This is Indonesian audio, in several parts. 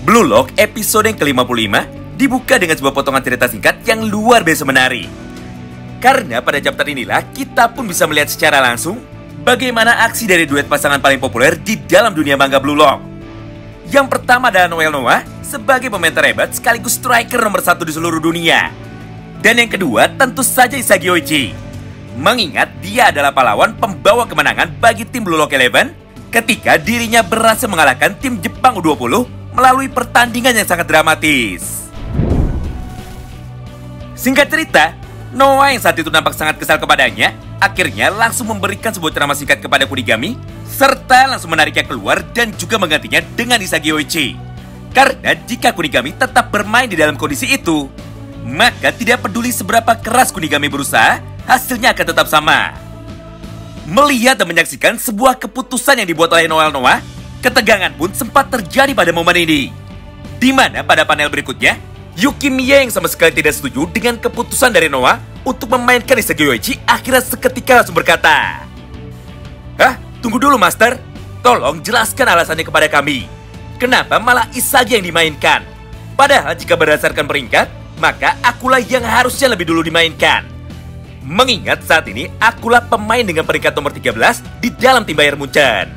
Blue Lock episode yang ke-55 dibuka dengan sebuah potongan cerita singkat yang luar biasa menarik. Karena pada chapter inilah kita pun bisa melihat secara langsung bagaimana aksi dari duet pasangan paling populer di dalam dunia manga Blue Lock. Yang pertama adalah Noel Noah sebagai pemain terhebat sekaligus striker nomor 1 di seluruh dunia. Dan yang kedua tentu saja Isagi Oichi. Mengingat dia adalah pahlawan pembawa kemenangan bagi tim Blue Lock 11 ketika dirinya berhasil mengalahkan tim Jepang U20 melalui pertandingan yang sangat dramatis. Singkat cerita, Noah yang saat itu nampak sangat kesal kepadanya akhirnya langsung memberikan sebuah ceramah singkat kepada Kunigami serta langsung menariknya keluar dan juga menggantinya dengan Isagi Oichi. Karena jika Kunigami tetap bermain di dalam kondisi itu, maka tidak peduli seberapa keras Kunigami berusaha, hasilnya akan tetap sama. Melihat dan menyaksikan sebuah keputusan yang dibuat oleh Noel Noah, ketegangan pun sempat terjadi pada momen ini. Di mana pada panel berikutnya, Yuki Mie yang sama sekali tidak setuju dengan keputusan dari Noah untuk memainkan Isagi Oichi akhirnya seketika langsung berkata, "Hah? Tunggu dulu Master, tolong jelaskan alasannya kepada kami. Kenapa malah Isagi yang dimainkan? Padahal jika berdasarkan peringkat, maka akulah yang harusnya lebih dulu dimainkan. Mengingat saat ini akulah pemain dengan peringkat nomor 13 di dalam tim Bayern Munchen."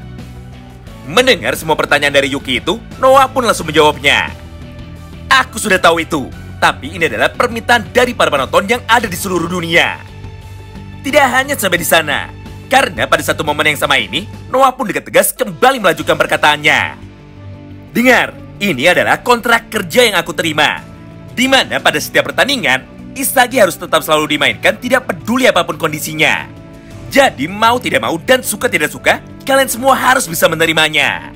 Mendengar semua pertanyaan dari Yuki itu, Noah pun langsung menjawabnya, "Aku sudah tahu itu, tapi ini adalah permintaan dari para penonton yang ada di seluruh dunia." Tidak hanya sampai di sana, karena pada satu momen yang sama ini, Noah pun dengan tegas kembali melanjutkan perkataannya. "Dengar, ini adalah kontrak kerja yang aku terima, di mana pada setiap pertandingan, Isagi harus tetap selalu dimainkan tidak peduli apapun kondisinya. Jadi mau tidak mau dan suka tidak suka, kalian semua harus bisa menerimanya."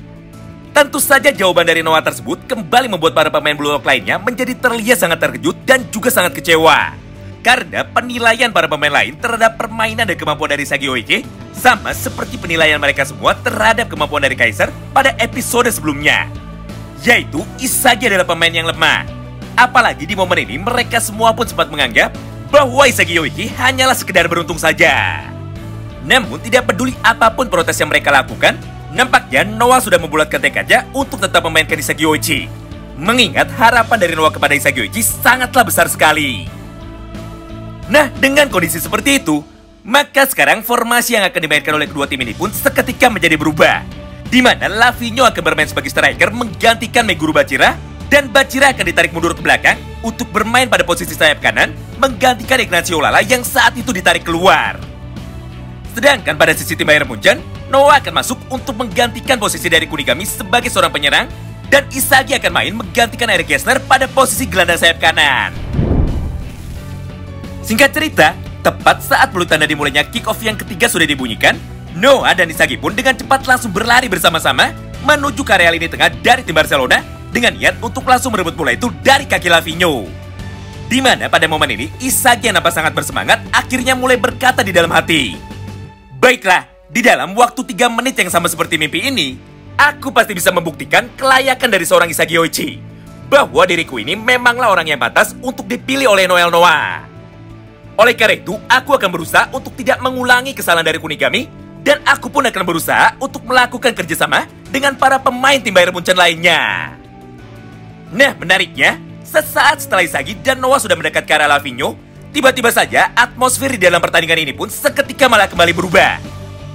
Tentu saja jawaban dari Noah tersebut kembali membuat para pemain Blue Lock lainnya menjadi terlihat sangat terkejut dan juga sangat kecewa. Karena penilaian para pemain lain terhadap permainan dan kemampuan dari Isagi Oichi sama seperti penilaian mereka semua terhadap kemampuan dari Kaiser pada episode sebelumnya. Yaitu Isagi adalah pemain yang lemah. Apalagi di momen ini mereka semua pun sempat menganggap bahwa Isagi Oichi hanyalah sekedar beruntung saja. Namun tidak peduli apapun protes yang mereka lakukan, nampaknya Noah sudah membulatkan tekadnya untuk tetap memainkan Isagi Oichi. Mengingat harapan dari Noah kepada Isagi Oichi sangatlah besar sekali. Nah, dengan kondisi seperti itu, maka sekarang formasi yang akan dimainkan oleh kedua tim ini pun seketika menjadi berubah. Di mana Lavinho akan bermain sebagai striker menggantikan Meguru Bachira, dan Bachira akan ditarik mundur ke belakang untuk bermain pada posisi sayap kanan menggantikan Ignacio Lala yang saat itu ditarik keluar. Sedangkan pada sisi tim Bayern Munchen, Noah akan masuk untuk menggantikan posisi dari Kunigami sebagai seorang penyerang dan Isagi akan main menggantikan Eric Gessner pada posisi gelandang sayap kanan. Singkat cerita, tepat saat peluit tanda dimulainya kick-off yang ketiga sudah dibunyikan, Noah dan Isagi pun dengan cepat langsung berlari bersama-sama menuju ke area lini tengah dari tim Barcelona dengan niat untuk langsung merebut bola itu dari kaki Lavinho. Di mana pada momen ini Isagi yang nampak sangat bersemangat akhirnya mulai berkata di dalam hati, "Baiklah, di dalam waktu 3 menit yang sama seperti mimpi ini, aku pasti bisa membuktikan kelayakan dari seorang Isagi Oichi, bahwa diriku ini memanglah orang yang pantas untuk dipilih oleh Noel Noah. Oleh karena itu, aku akan berusaha untuk tidak mengulangi kesalahan dari Kunigami, dan aku pun akan berusaha untuk melakukan kerjasama dengan para pemain tim Bayern Munchen lainnya." Nah, menariknya, sesaat setelah Isagi dan Noah sudah mendekat ke arah Lavinho, tiba-tiba saja atmosfer di dalam pertandingan ini pun seketika malah kembali berubah.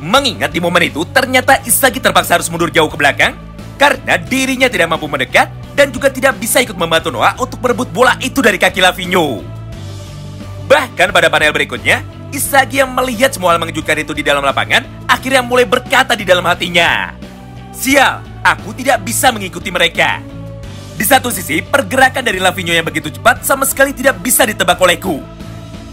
Mengingat di momen itu ternyata Isagi terpaksa harus mundur jauh ke belakang karena dirinya tidak mampu mendekat dan juga tidak bisa ikut membantu Noah untuk merebut bola itu dari kaki Lavinho. Bahkan pada panel berikutnya, Isagi yang melihat semua hal mengejutkan itu di dalam lapangan akhirnya mulai berkata di dalam hatinya, "Sial, aku tidak bisa mengikuti mereka. Di satu sisi, pergerakan dari Lavinho yang begitu cepat sama sekali tidak bisa ditebak olehku.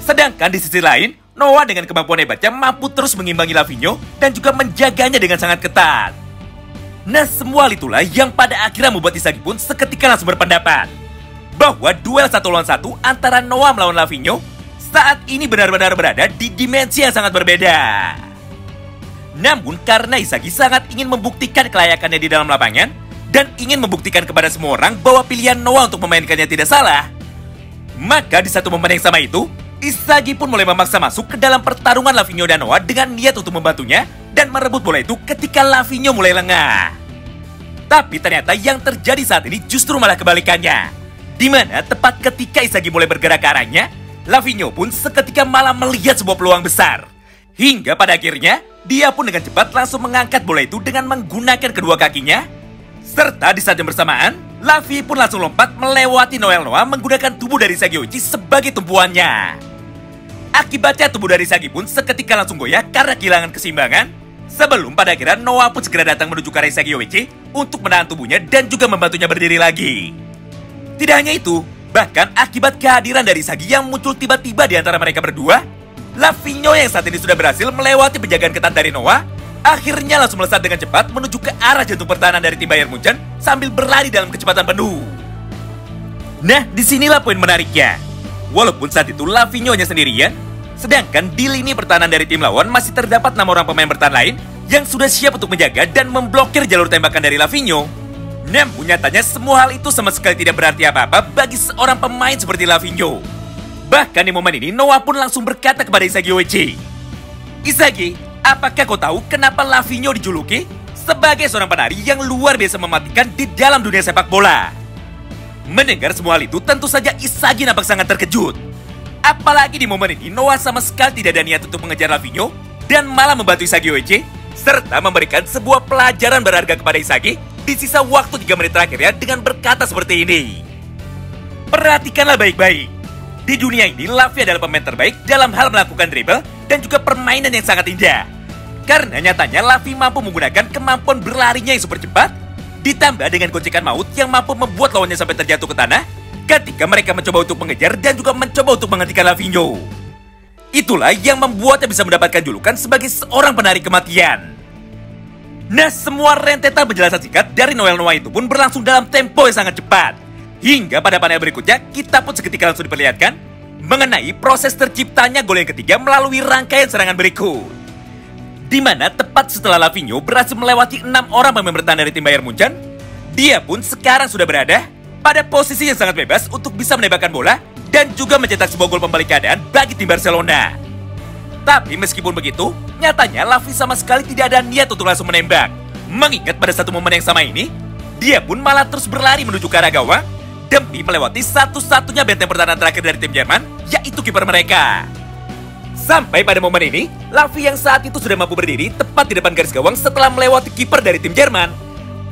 Sedangkan di sisi lain, Noah dengan kemampuan hebatnya mampu terus mengimbangi Lavinho dan juga menjaganya dengan sangat ketat." Nah, semua hal itulah yang pada akhirnya membuat Isagi pun seketika langsung berpendapat bahwa duel 1 lawan 1 antara Noah melawan Lavinho saat ini benar-benar berada di dimensi yang sangat berbeda. Namun karena Isagi sangat ingin membuktikan kelayakannya di dalam lapangan dan ingin membuktikan kepada semua orang bahwa pilihan Noah untuk memainkannya tidak salah, maka di satu momen yang sama itu, Isagi pun mulai memaksa masuk ke dalam pertarungan Lavinho dan Noah dengan niat untuk membantunya dan merebut bola itu ketika Lavinho mulai lengah. Tapi ternyata yang terjadi saat ini justru malah kebalikannya. Di mana tepat ketika Isagi mulai bergerak ke arahnya, Lavinho pun seketika malah melihat sebuah peluang besar. Hingga pada akhirnya, dia pun dengan cepat langsung mengangkat bola itu dengan menggunakan kedua kakinya. Serta di saat yang bersamaan, Lavi pun langsung lompat melewati Noel Noah menggunakan tubuh dari Isagi Oichi sebagai tumpuannya. Akibatnya tubuh dari Isagi pun seketika langsung goyah karena kehilangan keseimbangan. Sebelum pada akhirnya Noah pun segera datang menuju ke arah Isagi Oichi untuk menahan tubuhnya dan juga membantunya berdiri lagi. Tidak hanya itu, bahkan akibat kehadiran dari Isagi yang muncul tiba-tiba di antara mereka berdua, Lavinho yang saat ini sudah berhasil melewati penjagaan ketat dari Noah, akhirnya langsung melesat dengan cepat menuju ke arah jantung pertahanan dari tim Bayern Munchen sambil berlari dalam kecepatan penuh. Nah, disinilah poin menariknya. Walaupun saat itu Lavinho hanya sendirian, sedangkan di lini pertahanan dari tim lawan masih terdapat 6 orang pemain bertahan lain yang sudah siap untuk menjaga dan memblokir jalur tembakan dari Lavinho. Namun nyatanya semua hal itu sama sekali tidak berarti apa-apa bagi seorang pemain seperti Lavinho. Bahkan di momen ini Noah pun langsung berkata kepada Isagi Oichi, "Isagi, apakah kau tahu kenapa Lavinho dijuluki sebagai seorang penari yang luar biasa mematikan di dalam dunia sepak bola?" Mendengar semua hal itu tentu saja Isagi nampak sangat terkejut. Apalagi di momen ini Noah sama sekali tidak ada niat untuk mengejar Lavinho dan malah membantu Isagi Oichi serta memberikan sebuah pelajaran berharga kepada Isagi di sisa waktu 3 menit terakhirnya dengan berkata seperti ini. Perhatikanlah baik-baik. Di dunia ini Lavi adalah pemain terbaik dalam hal melakukan dribble dan juga permainan yang sangat indah. Karena nyatanya Lavi mampu menggunakan kemampuan berlarinya yang super cepat ditambah dengan gocekan maut yang mampu membuat lawannya sampai terjatuh ke tanah ketika mereka mencoba untuk mengejar dan juga mencoba untuk menghentikan Lavinho. Itulah yang membuatnya bisa mendapatkan julukan sebagai seorang penari kematian. Nah, semua rentetan penjelasan singkat dari Noel Noah itu pun berlangsung dalam tempo yang sangat cepat. Hingga pada panel berikutnya, kita pun seketika langsung diperlihatkan mengenai proses terciptanya gol yang ketiga melalui rangkaian serangan berikut. Di mana tepat setelah Lavinho berhasil melewati 6 orang pemain bertahan dari tim Bayern Munchen, dia pun sekarang sudah berada pada posisi yang sangat bebas untuk bisa menembakkan bola dan juga mencetak sebuah gol pembalik keadaan bagi tim Barcelona. Tapi meskipun begitu, nyatanya Lavi sama sekali tidak ada niat untuk langsung menembak. Mengingat pada satu momen yang sama ini, dia pun malah terus berlari menuju ke arah gawang demi melewati satu-satunya benteng pertahanan terakhir dari tim Jerman, yaitu kiper mereka. Sampai pada momen ini, Lavi yang saat itu sudah mampu berdiri tepat di depan garis gawang setelah melewati kiper dari tim Jerman,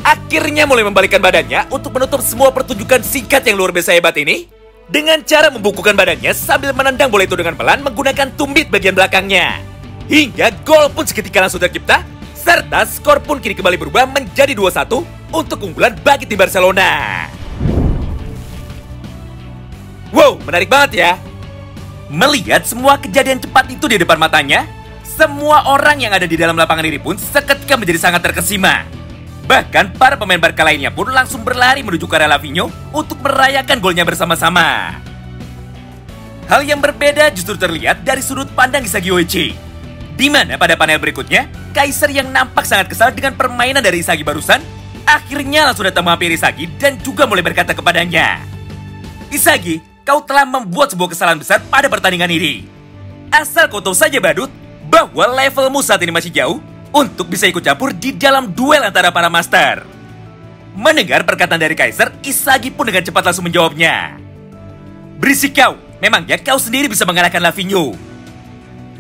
akhirnya mulai membalikkan badannya untuk menutup semua pertunjukan singkat yang luar biasa hebat ini dengan cara membukukan badannya sambil menendang bola itu dengan pelan menggunakan tumit bagian belakangnya. Hingga gol pun seketika langsung tercipta, serta skor pun kini kembali berubah menjadi 2-1 untuk keunggulan bagi tim Barcelona. Wow, menarik banget ya. Melihat semua kejadian cepat itu di depan matanya, semua orang yang ada di dalam lapangan ini pun seketika menjadi sangat terkesima. Bahkan para pemain Barca lainnya pun langsung berlari menuju ke arah Lavinho untuk merayakan golnya bersama-sama. Hal yang berbeda justru terlihat dari sudut pandang Isagi Oichi, di mana pada panel berikutnya, Kaiser yang nampak sangat kesal dengan permainan dari Isagi barusan, akhirnya langsung datang menghampiri Isagi dan juga mulai berkata kepadanya, "Isagi, kau telah membuat sebuah kesalahan besar pada pertandingan ini. Asal kau tahu saja badut, bahwa levelmu saat ini masih jauh untuk bisa ikut campur di dalam duel antara para master." Mendengar perkataan dari Kaiser, Isagi pun dengan cepat langsung menjawabnya, "Berisik kau, memangnya kau sendiri bisa mengalahkan Lavinho?"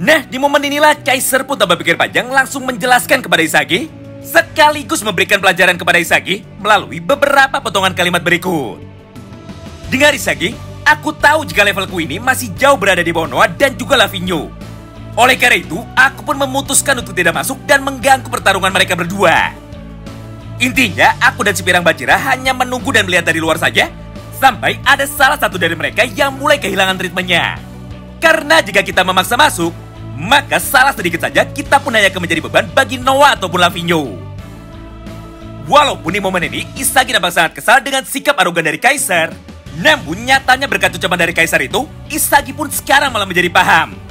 Nah, di momen inilah Kaiser pun tanpa pikir panjang langsung menjelaskan kepada Isagi, sekaligus memberikan pelajaran kepada Isagi melalui beberapa potongan kalimat berikut. "Dengar Isagi, aku tahu jika levelku ini masih jauh berada di bawah Noah dan juga Lavinho. Oleh karena itu, aku pun memutuskan untuk tidak masuk dan mengganggu pertarungan mereka berdua. Intinya, aku dan si Pirang Bajira hanya menunggu dan melihat dari luar saja, sampai ada salah satu dari mereka yang mulai kehilangan ritmenya. Karena jika kita memaksa masuk, maka salah sedikit saja kita pun hanya akan menjadi beban bagi Noah ataupun Lavinho." Walaupun di momen ini, Isagi nampak sangat kesal dengan sikap arogan dari Kaiser, namun nyatanya berkat ucapan dari Kaiser itu, Isagi pun sekarang malah menjadi paham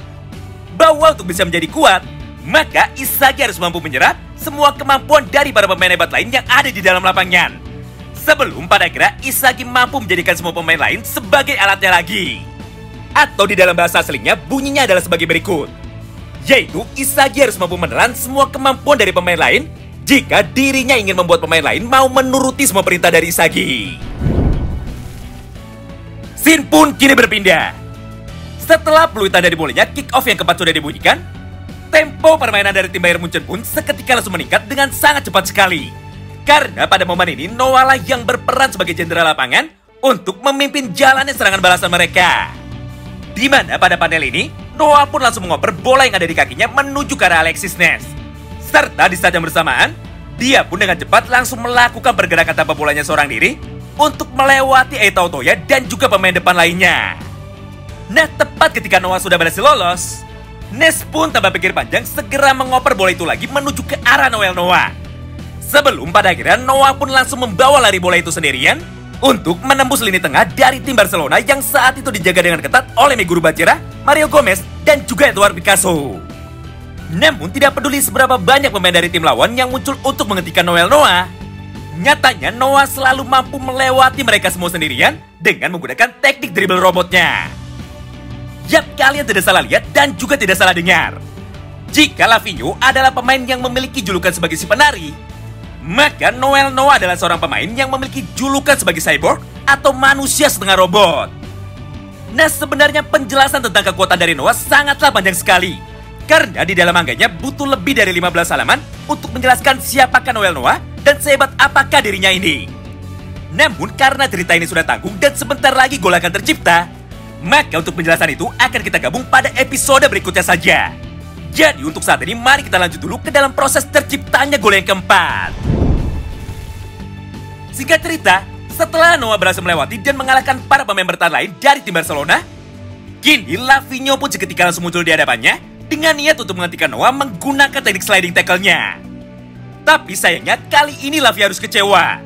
bahwa untuk bisa menjadi kuat, maka Isagi harus mampu menyerap semua kemampuan dari para pemain hebat lain yang ada di dalam lapangan. Sebelum pada akhirnya Isagi mampu menjadikan semua pemain lain sebagai alatnya lagi. Atau di dalam bahasa aslinya bunyinya adalah sebagai berikut, yaitu Isagi harus mampu menelan semua kemampuan dari pemain lain jika dirinya ingin membuat pemain lain mau menuruti semua perintah dari Isagi. Scene pun kini berpindah. Setelah peluitan dari bolanya, kick off yang keempat sudah dibunyikan, tempo permainan dari tim Bayern Munchen pun seketika langsung meningkat dengan sangat cepat sekali. Karena pada momen ini, Noah lah yang berperan sebagai jenderal lapangan untuk memimpin jalannya serangan balasan mereka. Di mana pada panel ini, Noah pun langsung mengoper bola yang ada di kakinya menuju ke arah Alexis Ness. Serta di saat yang bersamaan, dia pun dengan cepat langsung melakukan pergerakan tanpa bolanya seorang diri untuk melewati Eita Otoya dan juga pemain depan lainnya. Nah, tepat ketika Noah sudah berhasil lolos, Ness pun tanpa pikir panjang segera mengoper bola itu lagi menuju ke arah Noel Noah. Sebelum pada akhirnya Noah pun langsung membawa lari bola itu sendirian untuk menembus lini tengah dari tim Barcelona yang saat itu dijaga dengan ketat oleh Miguel Bacera, Mario Gomez, dan juga Eduard Picasso. Namun tidak peduli seberapa banyak pemain dari tim lawan yang muncul untuk menghentikan Noel Noah, nyatanya Noah selalu mampu melewati mereka semua sendirian dengan menggunakan teknik dribble robotnya. Yap, kalian tidak salah lihat dan juga tidak salah dengar. Jika Lavinho adalah pemain yang memiliki julukan sebagai si penari, maka Noel Noah adalah seorang pemain yang memiliki julukan sebagai cyborg atau manusia setengah robot. Nah, sebenarnya penjelasan tentang kekuatan dari Noah sangatlah panjang sekali. Karena di dalam mangganya butuh lebih dari 15 halaman untuk menjelaskan siapakah Noel Noah dan sehebat apakah dirinya ini. Namun karena cerita ini sudah tanggung dan sebentar lagi gol akan tercipta, maka untuk penjelasan itu akan kita gabung pada episode berikutnya saja. Jadi untuk saat ini mari kita lanjut dulu ke dalam proses terciptanya gol yang keempat. Singkat cerita, setelah Noah berhasil melewati dan mengalahkan para pemain bertahan lain dari tim Barcelona, kini Lavinho pun seketika langsung muncul di hadapannya dengan niat untuk menghentikan Noah menggunakan teknik sliding tackle-nya. Tapi sayangnya kali ini Lavi harus kecewa.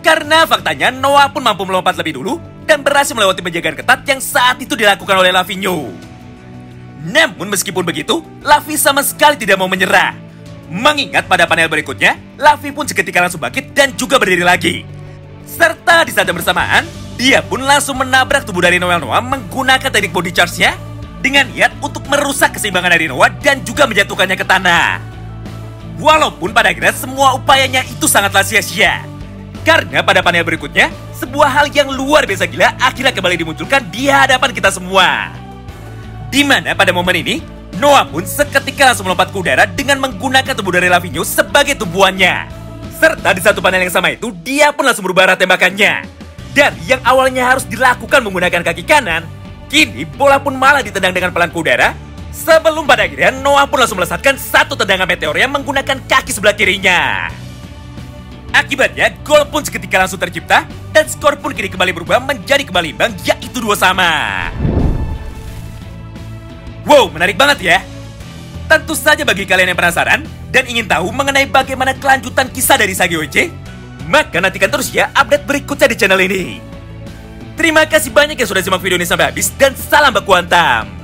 Karena faktanya Noah pun mampu melompat lebih dulu dan berhasil melewati penjagaan ketat yang saat itu dilakukan oleh Lavinho. Namun meskipun begitu, Lavi sama sekali tidak mau menyerah. Mengingat pada panel berikutnya, Lavi pun seketika langsung bangkit dan juga berdiri lagi. Serta di saat yang bersamaan, dia pun langsung menabrak tubuh dari Noel Noah menggunakan teknik body charge-nya dengan niat untuk merusak keseimbangan dari Noah dan juga menjatuhkannya ke tanah. Walaupun pada akhirnya semua upayanya itu sangatlah sia-sia. Karena pada panel berikutnya, sebuah hal yang luar biasa gila akhirnya kembali dimunculkan di hadapan kita semua. Di mana pada momen ini, Noah pun seketika langsung melompat ke udara dengan menggunakan tubuh dari Lavinho sebagai tumpuannya. Serta di satu panel yang sama itu, dia pun langsung berubah arah tembakannya. Dan yang awalnya harus dilakukan menggunakan kaki kanan, kini bola pun malah ditendang dengan pelan ke udara. Sebelum pada akhirnya Noah pun langsung melesatkan satu tendangan meteor yang menggunakan kaki sebelah kirinya. Akibatnya, gol pun seketika langsung tercipta dan skor pun kini kembali berubah menjadi kembali imbang, yaitu 2-2. Wow, menarik banget ya. Tentu saja bagi kalian yang penasaran dan ingin tahu mengenai bagaimana kelanjutan kisah dari Isagi Oichi, maka nantikan terus ya update berikutnya di channel ini. Terima kasih banyak yang sudah simak video ini sampai habis dan salam baku hantam.